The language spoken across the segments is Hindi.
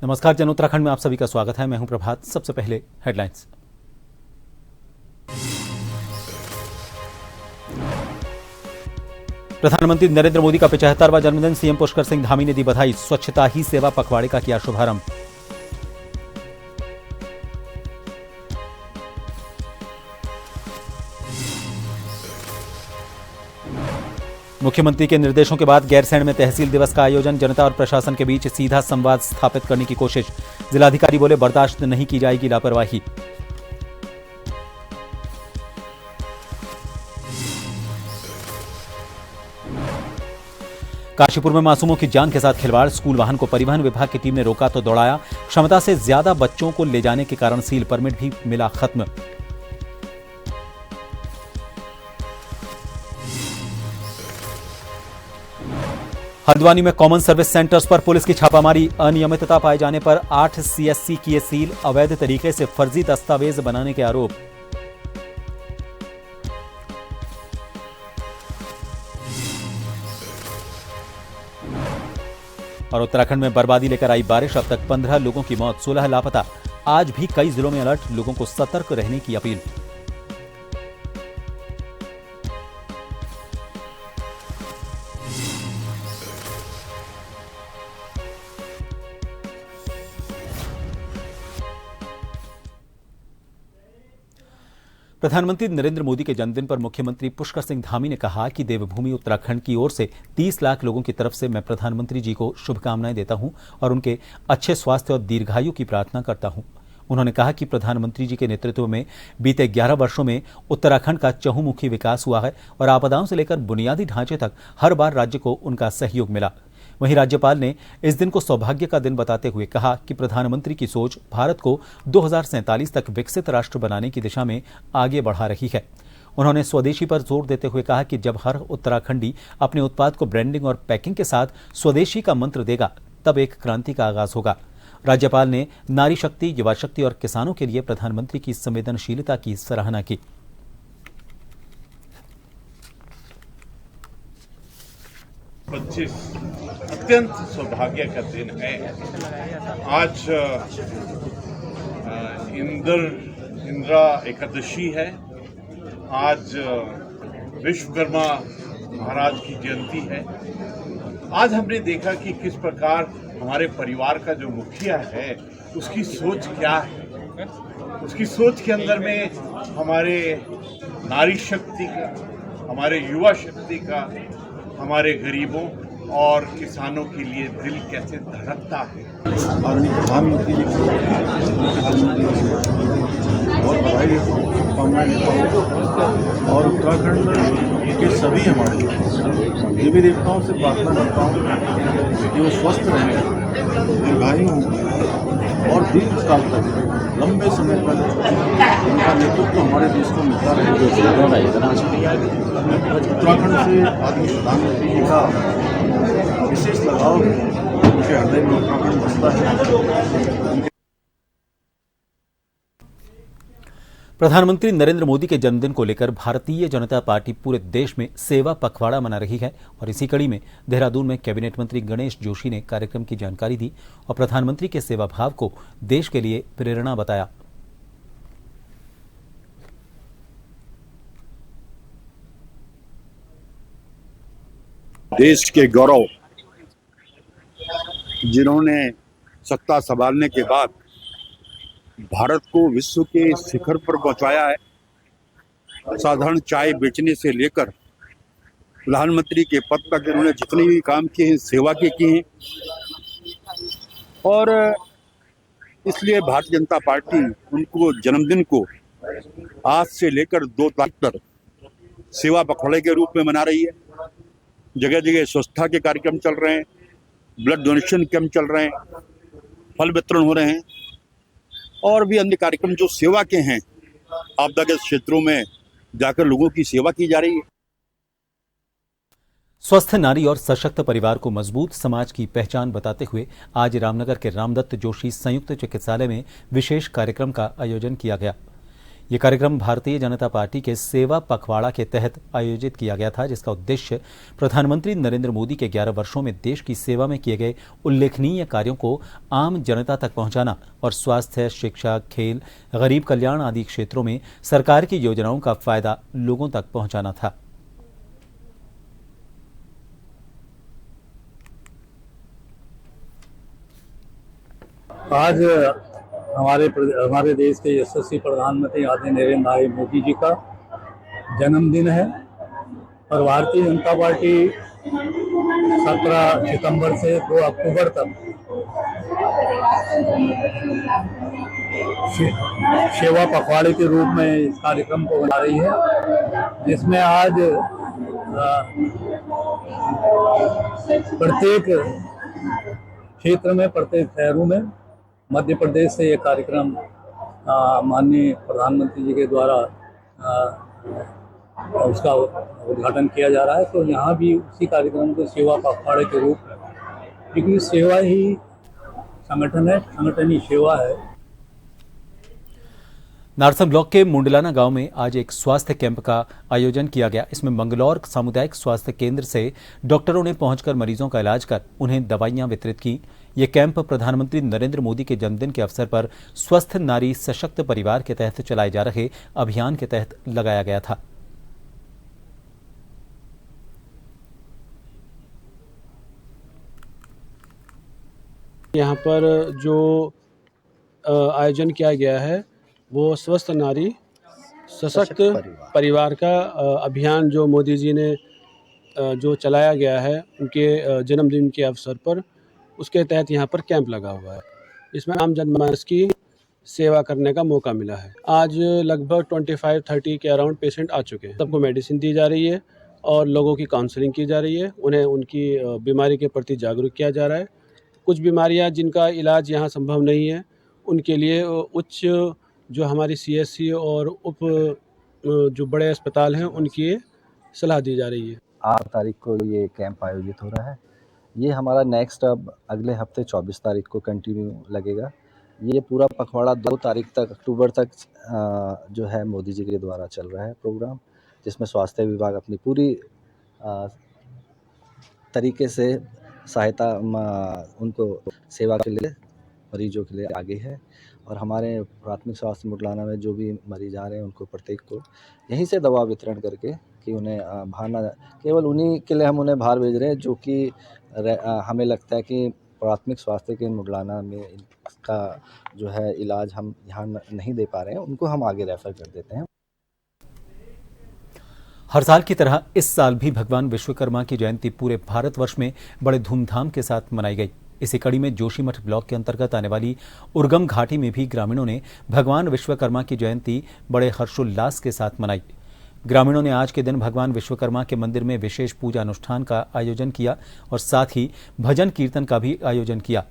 नमस्कार, जन उत्तराखंड में आप सभी का स्वागत है। मैं हूं प्रभात। सबसे पहले हेडलाइंस। प्रधानमंत्री नरेंद्र मोदी का 75वां जन्मदिन, सीएम पुष्कर सिंह धामी ने दी बधाई। स्वच्छता ही सेवा पखवाड़े का किया शुभारंभ। मुख्यमंत्री के निर्देशों के बाद गैरसैंण में तहसील दिवस का आयोजन, जनता और प्रशासन के बीच सीधा संवाद स्थापित करने की कोशिश। जिलाधिकारी बोले, बर्दाश्त नहीं की जाएगी लापरवाही। काशीपुर में मासूमों की जान के साथ खिलवाड़, स्कूल वाहन को परिवहन विभाग की टीम ने रोका तो दौड़ाया। क्षमता से ज्यादा बच्चों को ले जाने के कारण सील परमिट भी मिला खत्म। हल्द्वानी में कॉमन सर्विस सेंटर्स पर पुलिस की छापामारी, अनियमितता पाए जाने पर 8 सीएससी किए सील, अवैध तरीके से फर्जी दस्तावेज बनाने के आरोप। और उत्तराखंड में बर्बादी लेकर आई बारिश, अब तक 15 लोगों की मौत, 16 लापता। आज भी कई जिलों में अलर्ट, लोगों को सतर्क रहने की अपील। प्रधानमंत्री नरेंद्र मोदी के जन्मदिन पर मुख्यमंत्री पुष्कर सिंह धामी ने कहा कि देवभूमि उत्तराखंड की ओर से 30 लाख लोगों की तरफ से मैं प्रधानमंत्री जी को शुभकामनाएं देता हूं और उनके अच्छे स्वास्थ्य और दीर्घायु की प्रार्थना करता हूं। उन्होंने कहा कि प्रधानमंत्री जी के नेतृत्व में बीते 11 वर्षों में उत्तराखंड का चहुमुखी विकास हुआ है और आपदाओं से लेकर बुनियादी ढांचे तक हर बार राज्य को उनका सहयोग मिला। वहीं राज्यपाल ने इस दिन को सौभाग्य का दिन बताते हुए कहा कि प्रधानमंत्री की सोच भारत को 2047 तक विकसित राष्ट्र बनाने की दिशा में आगे बढ़ा रही है। उन्होंने स्वदेशी पर जोर देते हुए कहा कि जब हर उत्तराखंडी अपने उत्पाद को ब्रांडिंग और पैकिंग के साथ स्वदेशी का मंत्र देगा, तब एक क्रांति का आगाज होगा। राज्यपाल ने नारी शक्ति, युवा शक्ति और किसानों के लिए प्रधानमंत्री की संवेदनशीलता की सराहना की। अत्यंत सौभाग्य का दिन है। आज इंदिरा एकादशी है। आज विश्वकर्मा महाराज की जयंती है। आज हमने देखा कि किस प्रकार हमारे परिवार का जो मुखिया है उसकी सोच क्या है। उसकी सोच के अंदर में हमारे नारी शक्ति का, हमारे युवा शक्ति का, हमारे गरीबों और किसानों के लिए दिल कैसे धड़कता है। आदरणीय प्रधानमंत्री जी को बहुत बधाई देता हूँ, शुभकामनाएं देता हूँ और उत्तराखंड के सभी हमारे देवी देवताओं से प्रार्थना करता हूँ कि वो स्वस्थ रहें, दीर्घायु हों और दीर्घ काल तक लंबे समय तक उनका नेतृत्व हमारे देश को मिलता रहे। उत्तराखंड से आदरणीय प्रधानमंत्री जी का विशेष लगाव है, उनके हृदय में उत्तराखंड बसता है। प्रधानमंत्री नरेंद्र मोदी के जन्मदिन को लेकर भारतीय जनता पार्टी पूरे देश में सेवा पखवाड़ा मना रही है और इसी कड़ी में देहरादून में कैबिनेट मंत्री गणेश जोशी ने कार्यक्रम की जानकारी दी और प्रधानमंत्री के सेवा भाव को देश के लिए प्रेरणा बताया। देश के गौरव जिन्होंने सत्ता संभालने के बाद भारत को विश्व के शिखर पर पहुंचाया है, साधारण चाय बेचने से लेकर प्रधानमंत्री के पद तक इन्होंने जितने भी काम किए हैं, सेवा के किए हैं और इसलिए भारतीय जनता पार्टी उनको जन्मदिन को आज से लेकर 2 तारीख तक सेवा पखवाड़े के रूप में मना रही है। जगह जगह स्वच्छता के कार्यक्रम चल रहे हैं, ब्लड डोनेशन कैंप चल रहे हैं, फल वितरण हो रहे हैं और भी अन्य कार्यक्रम जो सेवा के हैं, आपदा के क्षेत्रों में जाकर लोगों की सेवा की जा रही है। स्वस्थ नारी और सशक्त परिवार को मजबूत समाज की पहचान बताते हुए आज रामनगर के रामदत्त जोशी संयुक्त चिकित्सालय में विशेष कार्यक्रम का आयोजन किया गया। ये कार्यक्रम भारतीय जनता पार्टी के सेवा पखवाड़ा के तहत आयोजित किया गया था, जिसका उद्देश्य प्रधानमंत्री नरेंद्र मोदी के 11 वर्षों में देश की सेवा में किए गए उल्लेखनीय कार्यों को आम जनता तक पहुंचाना और स्वास्थ्य, शिक्षा, खेल, गरीब कल्याण आदि क्षेत्रों में सरकार की योजनाओं का फायदा लोगों तक पहुंचाना था। आज हमारे देश के यशस्वी प्रधानमंत्री आदरणीय नरेंद्र भाई मोदी जी का जन्मदिन है और भारतीय जनता पार्टी 17 सितंबर से 2 अक्टूबर तक सेवा पखवाड़े के रूप में इस कार्यक्रम को बना रही है, जिसमें आज प्रत्येक क्षेत्र में, प्रत्येक शहरों में मध्य प्रदेश से ये कार्यक्रम माननीय प्रधानमंत्री जी के द्वारा उसका उद्घाटन किया जा रहा है। तो यहाँ भी उसी कार्यक्रम को सेवा पखवाड़े के रूप में, क्योंकि सेवा ही संगठन है, संगठन ही सेवा है। नारसन ब्लॉक के मुंडलाना गांव में आज एक स्वास्थ्य कैंप का आयोजन किया गया। इसमें मंगलौर सामुदायिक स्वास्थ्य केंद्र से डॉक्टरों ने पहुंचकर मरीजों का इलाज कर उन्हें दवाइयां वितरित की। ये कैंप प्रधानमंत्री नरेंद्र मोदी के जन्मदिन के अवसर पर स्वस्थ नारी सशक्त परिवार के तहत चलाए जा रहे अभियान के तहत लगाया गया था। यहाँ पर जो आयोजन किया गया है वो स्वस्थ नारी सशक्त परिवार का अभियान जो मोदी जी ने जो चलाया गया है उनके जन्मदिन के अवसर पर, उसके तहत यहाँ पर कैंप लगा हुआ है। इसमें आम जनमानस की सेवा करने का मौका मिला है। आज लगभग 25-30 के अराउंड पेशेंट आ चुके हैं। सबको मेडिसिन दी जा रही है और लोगों की काउंसलिंग की जा रही है, उन्हें उनकी बीमारी के प्रति जागरूक किया जा रहा है। कुछ बीमारियां जिनका इलाज यहाँ संभव नहीं है, उनके लिए उच्च जो हमारी CSC और उप जो बड़े अस्पताल हैं उनकी सलाह दी जा रही है। 8 तारीख को ये कैंप आयोजित हो रहा है। ये हमारा नेक्स्ट अब अगले हफ्ते 24 तारीख को कंटिन्यू लगेगा। ये पूरा पखवाड़ा 2 तारीख तक, अक्टूबर तक जो है मोदी जी के द्वारा चल रहा है प्रोग्राम, जिसमें स्वास्थ्य विभाग अपनी पूरी तरीके से सहायता उनको सेवा के लिए, मरीजों के लिए आगे है। और हमारे प्राथमिक स्वास्थ्य मुंडलाना में जो भी मरीज आ रहे हैं उनको प्रत्येक को यहीं से दवा वितरण करके कि उन्हें भार, केवल उन्हीं के लिए हम उन्हें भार भेज रहे हैं जो कि हमें लगता है कि प्राथमिक स्वास्थ्य के मुंडलाना में इसका जो है इलाज हम यहाँ नहीं दे पा रहे हैं, उनको हम आगे रेफर कर देते हैं। हर साल की तरह इस साल भी भगवान विश्वकर्मा की जयंती पूरे भारतवर्ष में बड़े धूमधाम के साथ मनाई गई। इसी कड़ी में जोशीमठ ब्लॉक के अंतर्गत आने वाली उर्गम घाटी में भी ग्रामीणों ने भगवान विश्वकर्मा की जयंती बड़े हर्षोल्लास के साथ मनाई। ग्रामीणों ने आज के दिन भगवान विश्वकर्मा के मंदिर में विशेष पूजा अनुष्ठान का आयोजन किया और साथ ही भजन कीर्तन का भी आयोजन किया।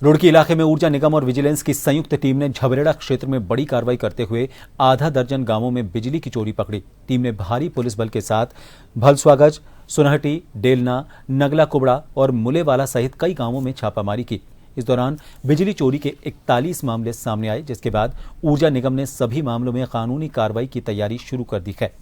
रुड़की इलाके में ऊर्जा निगम और विजिलेंस की संयुक्त टीम ने झबरेड़ा क्षेत्र में बड़ी कार्रवाई करते हुए आधा दर्जन गांवों में बिजली की चोरी पकड़ी। टीम ने भारी पुलिस बल के साथ भलस्वागज, सुनहटी, डेलना, नगला कुबड़ा और मुलेवाला सहित कई गांवों में छापामारी की। इस दौरान बिजली चोरी के 41 मामले सामने आए, जिसके बाद ऊर्जा निगम ने सभी मामलों में कानूनी कार्रवाई की तैयारी शुरू कर दी है।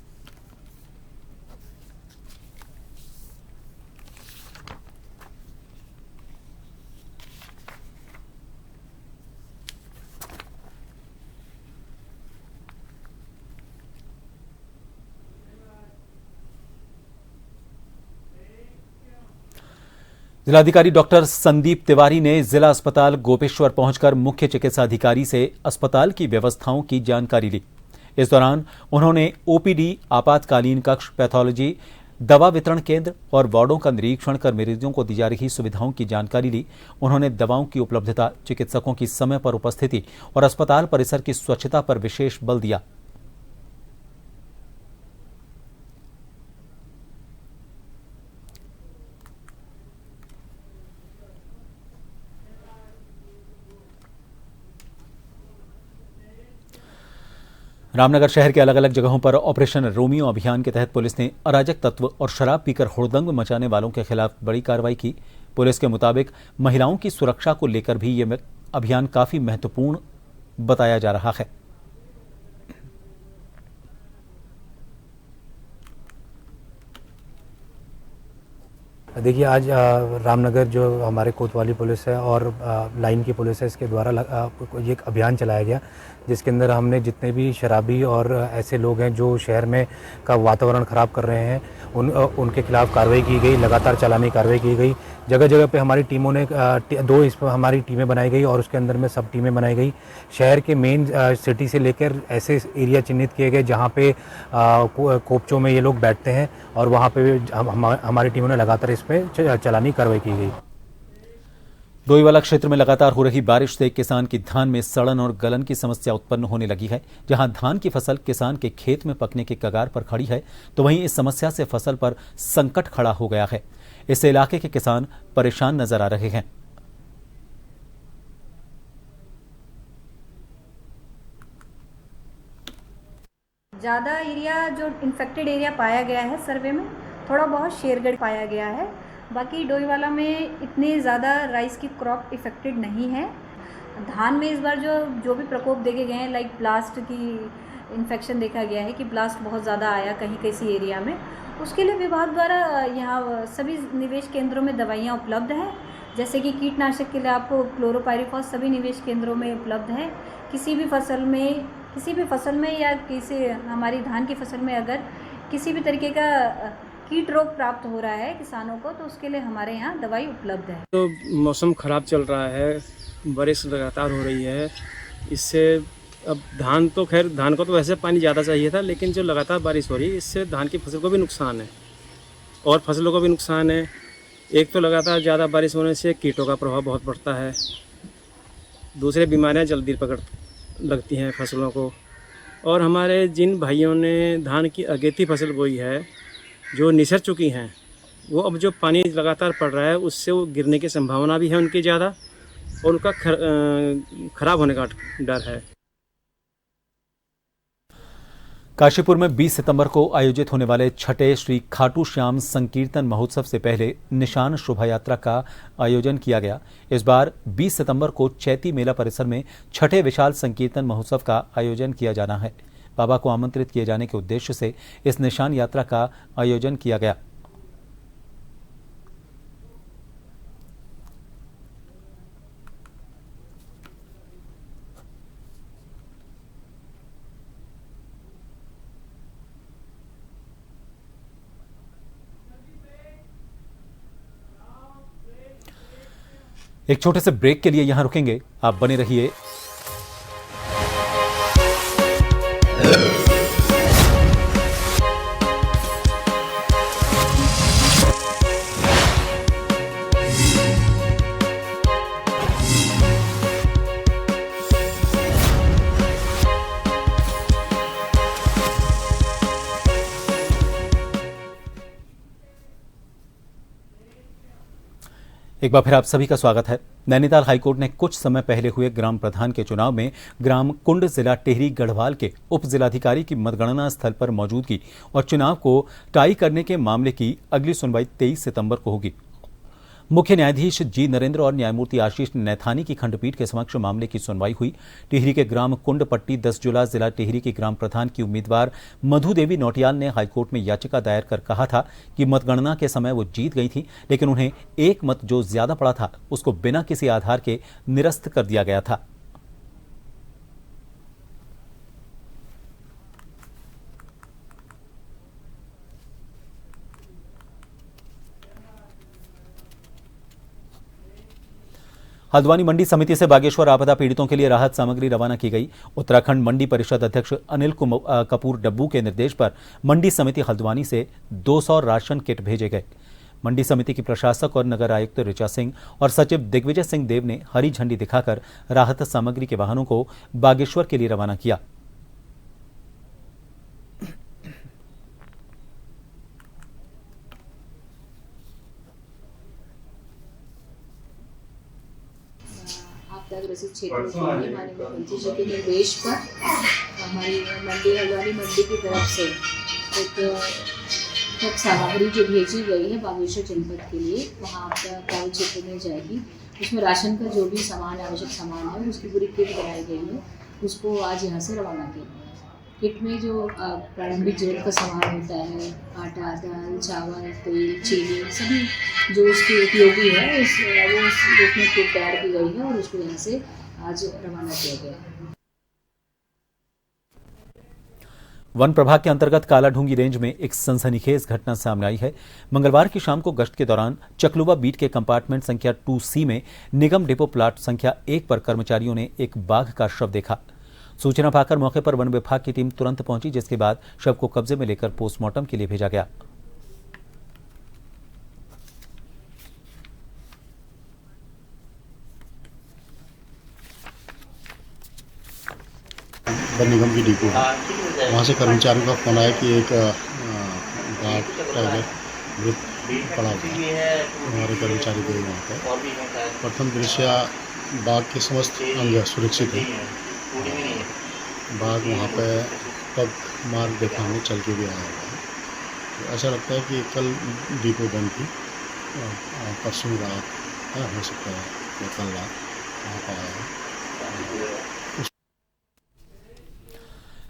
जिलाधिकारी डॉक्टर संदीप तिवारी ने जिला अस्पताल गोपेश्वर पहुंचकर मुख्य चिकित्सा अधिकारी से अस्पताल की व्यवस्थाओं की जानकारी ली। इस दौरान उन्होंने OPD, आपातकालीन कक्ष, पैथोलॉजी, दवा वितरण केंद्र और वार्डों का निरीक्षण कर मरीजों को दी जा रही सुविधाओं की जानकारी ली। उन्होंने दवाओं की उपलब्धता, चिकित्सकों की समय पर उपस्थिति और अस्पताल परिसर की स्वच्छता पर विशेष बल दिया। रामनगर शहर के अलग अलग जगहों पर ऑपरेशन रोमियो अभियान के तहत पुलिस ने अराजक तत्व और शराब पीकर हुड़दंग मचाने वालों के खिलाफ बड़ी कार्रवाई की। पुलिस के मुताबिक महिलाओं की सुरक्षा को लेकर भी यह अभियान काफी महत्वपूर्ण बताया जा रहा है। देखिए, आज रामनगर जो हमारे कोतवाली पुलिस है और लाइन की पुलिस है, इसके द्वारा ये एक अभियान चलाया गया, जिसके अंदर हमने जितने भी शराबी और ऐसे लोग हैं जो शहर में का वातावरण ख़राब कर रहे हैं उनके खिलाफ कार्रवाई की गई। लगातार चालानी कार्रवाई की गई। जगह जगह पे हमारी टीमों ने हमारी टीमें बनाई गई और उसके अंदर में सब टीमें बनाई गई। शहर के मेन सिटी से लेकर ऐसे एरिया चिन्हित किए गए जहाँ पे कोपचों में ये लोग बैठते हैं और वहाँ पे हमारी टीमों ने लगातार इस पर चालानी कार्रवाई की गई। डोईवाला क्षेत्र में लगातार हो रही बारिश से किसान की धान में सड़न और गलन की समस्या उत्पन्न होने लगी है। जहां धान की फसल किसान के खेत में पकने के कगार पर खड़ी है, तो वहीं इस समस्या से फसल पर संकट खड़ा हो गया है। इससे इलाके के किसान परेशान नजर आ रहे हैं। ज़्यादा एरिया जो इन्फेक्टेड एरिया पाया गया है सर्वे में, थोड़ा बहुत शेरगढ़ पाया गया है। बाकी डोईवाला में इतनी ज़्यादा राइस की क्रॉप इफेक्टेड नहीं है। धान में इस बार जो भी प्रकोप देखे गए हैं, लाइक ब्लास्ट की इन्फेक्शन देखा गया है कि ब्लास्ट बहुत ज़्यादा आया कहीं किसी एरिया में। उसके लिए विभाग द्वारा यहाँ सभी निवेश केंद्रों में दवाइयाँ उपलब्ध हैं। जैसे कि कीटनाशक के लिए आपको क्लोरोपाइरीफॉस सभी निवेश केंद्रों में उपलब्ध है। किसी भी फसल में या किसी हमारी धान की फसल में अगर किसी भी तरीके का कीट रोग प्राप्त हो रहा है किसानों को, तो उसके लिए हमारे यहाँ दवाई उपलब्ध है। तो मौसम ख़राब चल रहा है, बारिश लगातार हो रही है, इससे अब धान को तो वैसे पानी ज़्यादा चाहिए था, लेकिन जो लगातार बारिश हो रही है इससे धान की फसल को भी नुकसान है और फसलों को भी नुकसान है। एक तो लगातार ज़्यादा बारिश होने से कीटों का प्रभाव बहुत बढ़ता है, दूसरे बीमारियाँ जल्दी पकड़ लगती हैं फसलों को। और हमारे जिन भाइयों ने धान की अगेती फसल बोई है, जो निसर चुकी हैं, वो अब जो पानी लगातार पड़ रहा है उससे वो गिरने की संभावना भी है उनकी ज़्यादा, और उनका खराब होने का डर है। काशीपुर में 20 सितंबर को आयोजित होने वाले छठे श्री खाटू श्याम संकीर्तन महोत्सव से पहले निशान शोभा यात्रा का आयोजन किया गया। इस बार 20 सितंबर को चैती मेला परिसर में छठे विशाल संकीर्तन महोत्सव का आयोजन किया जाना है। बाबा को आमंत्रित किए जाने के उद्देश्य से इस निशान यात्रा का आयोजन किया गया। एक छोटे से ब्रेक के लिए यहां रुकेंगे, आप बने रहिए। एक बार फिर आप सभी का स्वागत है। नैनीताल हाईकोर्ट ने कुछ समय पहले हुए ग्राम प्रधान के चुनाव में ग्राम कुंड जिला टिहरी गढ़वाल के उप जिलाधिकारी की मतगणना स्थल पर मौजूदगी और चुनाव को टाई करने के मामले की अगली सुनवाई 23 सितंबर को होगी। मुख्य न्यायाधीश जी नरेंद्र और न्यायमूर्ति आशीष नैथानी की खंडपीठ के समक्ष मामले की सुनवाई हुई। टिहरी के ग्राम कुंडपट्टी 10 जुला जिला टिहरी की ग्राम प्रधान की उम्मीदवार मधु देवी नौटियाल ने हाईकोर्ट में याचिका दायर कर कहा था कि मतगणना के समय वो जीत गई थी, लेकिन उन्हें एक मत जो ज्यादा पड़ा था उसको बिना किसी आधार के निरस्त कर दिया गया था। हल्द्वानी मंडी समिति से बागेश्वर आपदा पीड़ितों के लिए राहत सामग्री रवाना की गई। उत्तराखंड मंडी परिषद अध्यक्ष अनिल कपूर डब्बू के निर्देश पर मंडी समिति हल्द्वानी से 200 राशन किट भेजे गए। मंडी समिति की प्रशासक और नगर आयुक्त ऋचा सिंह और सचिव दिग्विजय सिंह देव ने हरी झंडी दिखाकर राहत सामग्री के वाहनों को बागेश्वर के लिए रवाना किया। ग्रसित क्षेत्रों के लिए माननीय मुख्यमंत्री जी के निर्देश पर हमारी मंडी हल्द्वानी मंडी की तरफ से एक सामग्री जो भेजी गई है बागेश्वर जनपद के लिए, वहाँ आपका कावल क्षेत्र में जाएगी। उसमें राशन का जो भी सामान आवश्यक सामान है उसकी पूरी किट बनाई गई है, उसको आज यहाँ से रवाना किया गया। किट में जो प्रारंभिक जीवन का सामान होता है, आटा, दाल, चावल, तेल, चीनी, सभी जो उसकी उपयोगी है वो उस रूप में किट तैयार की गई है और उसको यहाँ से आज रवाना किया गया है। वन प्रभाग के अंतर्गत कालाढूंगी रेंज में एक सनसनीखेज घटना सामने आई है। मंगलवार की शाम को गश्त के दौरान चकलुवा बीट के कंपार्टमेंट संख्या 2C में निगम डिपो प्लाट संख्या 1 पर कर्मचारियों ने एक बाघ का शव देखा। सूचना पाकर मौके पर वन विभाग की टीम तुरंत पहुंची, जिसके बाद शव को कब्जे में लेकर पोस्टमार्टम के लिए भेजा गया। वन निगम की डिपो वहाँ से कर्मचारियों का फोन आया कि एक बाघ टाइगर मृत पड़ा हुआ है। हमारे कर्मचारी गए वहाँ पर। प्रथम दृश्य बाघ के समस्त अंग सुरक्षित है। बाघ वहाँ पे पग मार्ग देखा हमें चल के भी आया हुआ है। तो ऐसा लगता है कि कल डिपो बंद थी, परसों रात हो सकता है या कल रात वहाँ पर आया है।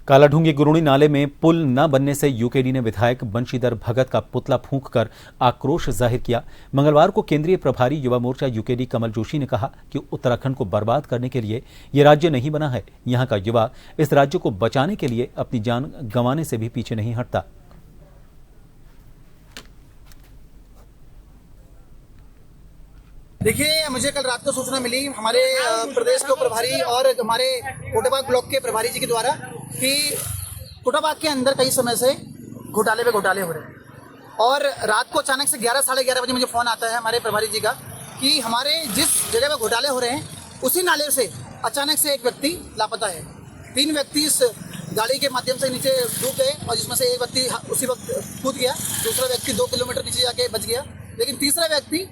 कालाढूंगी गुरुणी नाले में पुल न बनने से यूकेडी ने विधायक बंशीधर भगत का पुतला फूंककर आक्रोश जाहिर किया। मंगलवार को केंद्रीय प्रभारी युवा मोर्चा यूकेडी कमल जोशी ने कहा कि उत्तराखंड को बर्बाद करने के लिए ये राज्य नहीं बना है। यहां का युवा इस राज्य को बचाने के लिए अपनी जान गंवाने से भी पीछे नहीं हटता। देखिए, मुझे कल रात को सूचना मिली हमारे प्रदेश के प्रभारी और हमारे कोटाबाग ब्लॉक के प्रभारी जी के द्वारा कि कोटाबाग के अंदर कई समय से घोटाले पे घोटाले हो रहे हैं। और रात को अचानक से 11 साढ़े 11 बजे मुझे फ़ोन आता है हमारे प्रभारी जी का कि हमारे जिस जगह पे घोटाले हो रहे हैं उसी नाले से अचानक से एक व्यक्ति लापता है। 3 व्यक्ति इस गाड़ी के माध्यम से नीचे डूब गए और जिसमें से एक व्यक्ति उसी वक्त कूद गया, दूसरा व्यक्ति 2 किलोमीटर नीचे जाके बच गया, लेकिन तीसरा व्यक्ति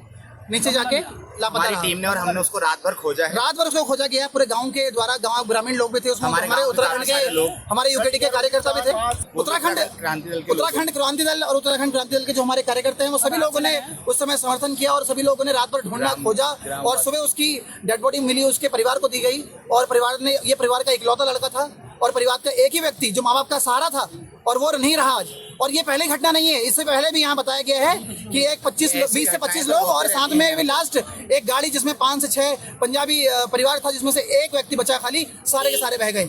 नीचे जाके लापता रहा। टीम ने और हमने उसको रात भर खोजा है। रात भर उसको खोजा गया। पूरे गांव के द्वारा, गांव ग्रामीण लोग भी थे उसमें, हमारे उत्तराखंड के हमारे यूकेडी के कार्यकर्ता भी थे। उत्तराखंड क्रांति दल और उत्तराखंड क्रांति दल के जो हमारे कार्यकर्ता हैं वो सभी लोगों ने उस समय समर्थन किया और सभी लोगों ने रात भर ढूंढना, खोजा और सुबह उसकी डेड बॉडी मिली, उसके परिवार को दी गई। और परिवार का इकलौता लड़का था और परिवार का एक ही व्यक्ति जो माँ बाप का सहारा था और वो नहीं रहा आज। और ये पहली घटना नहीं है, इससे पहले भी यहाँ बताया गया है कि 20 से 25 लोग और साथ में भी लास्ट एक गाड़ी जिसमें 5 से 6 पंजाबी परिवार था, जिसमें से एक व्यक्ति बचा, खाली सारे के सारे बह गए।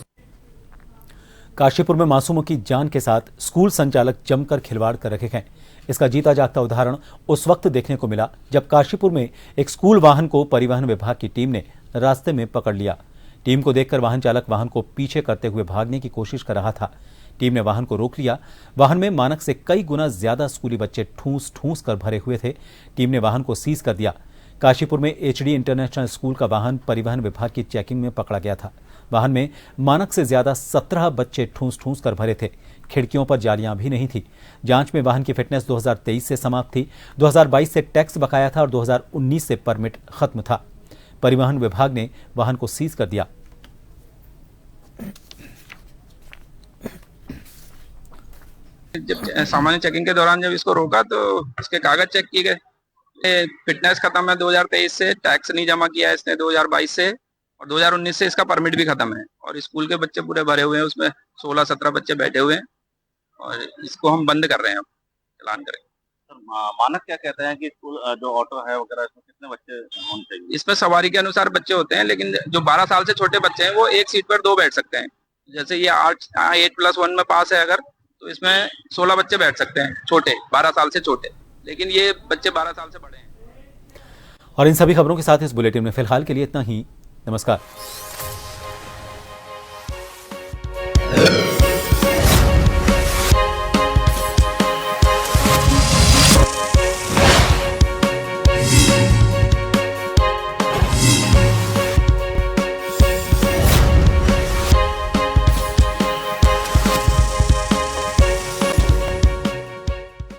काशीपुर में मासूमों की जान के साथ स्कूल संचालक जमकर खिलवाड़ कर रखे गए। इसका जीता जागता उदाहरण उस वक्त देखने को मिला जब काशीपुर में एक स्कूल वाहन को परिवहन विभाग की टीम ने रास्ते में पकड़ लिया। टीम को देखकर वाहन चालक वाहन को पीछे करते हुए भागने की कोशिश कर रहा था। टीम ने वाहन को रोक लिया। वाहन में मानक से कई गुना ज्यादा स्कूली बच्चे ठूंस कर भरे हुए थे। टीम ने वाहन को सीज कर दिया। काशीपुर में एचडी इंटरनेशनल स्कूल का वाहन परिवहन विभाग की चेकिंग में पकड़ा गया था। वाहन में मानक से ज्यादा 17 बच्चे ठूंस कर भरे थे। खिड़कियों पर जालियां भी नहीं थी। जांच में वाहन की फिटनेस 2023 से समाप्त थी। 2022 से टैक्स बकाया था और 2019 से परमिट खत्म था। परिवहन विभाग ने वाहन को सीज कर दिया। जब सामान्य चेकिंग के दौरान जब इसको रोका तो इसके कागज चेक किए गए। फिटनेस खत्म है 2023 से, टैक्स नहीं जमा किया है इसने 2022 से और 2019 से इसका परमिट भी खत्म है। और स्कूल के बच्चे पूरे भरे हुए हैं, उसमें 16-17 बच्चे बैठे हुए हैं और इसको हम बंद कर रहे हैं, अब चलान करेंगे। मानक क्या कहते हैं कि स्कूल जो ऑटो है वगैरह इसमें कितने बच्चे होने चाहिए? इसमें सवारी के अनुसार बच्चे होते हैं, लेकिन जो 12 साल से छोटे बच्चे हैं वो एक सीट पर 2 बैठ सकते हैं। जैसे ये 8+1 में पास है अगर, तो इसमें 16 बच्चे बैठ सकते हैं, छोटे 12 साल से छोटे, लेकिन ये बच्चे 12 साल से बड़े हैं। और इन सभी खबरों के साथ इस बुलेटिन में फिलहाल के लिए इतना ही। नमस्कार।